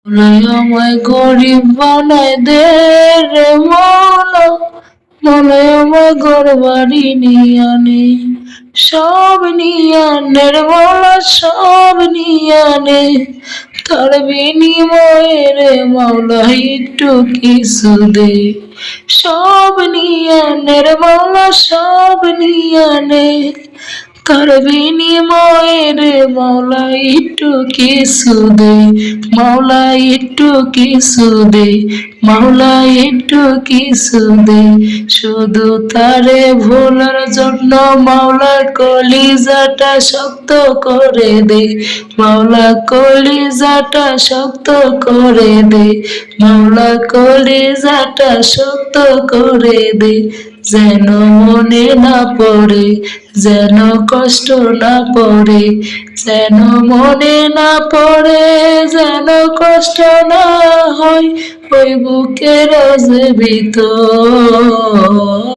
আমায় গরিব বানায় দে রে মৌলা, মৌলায় আমায় ঘর বাড়ি নিয়ানে, সব নিয়ানে রে মৌলা, সব নিয়ানে। তার বিনিময়ে রে মৌলা একটু কিছু দে, সব নিয়ানে রে মৌলা, সব নিয়ানে। তার বিনিময়ে রে মৌলা একটু কিছু দে, মৌলা একটু কিছু দে, মৌলা একটু কিছু দে। শুধু তারে ভোলার জন্য মৌলা কলিজাটা শক্ত করে দে, মৌলা কলিজাটা শক্ত করে দে, মৌলা কলিজাটা শক্ত করে দে। যেন মনে না পড়ে, যেন কষ্ট না পড়ে, যেন মনে না পড়ে, যেন কষ্ট না হয় ওই বুকের ভিতর।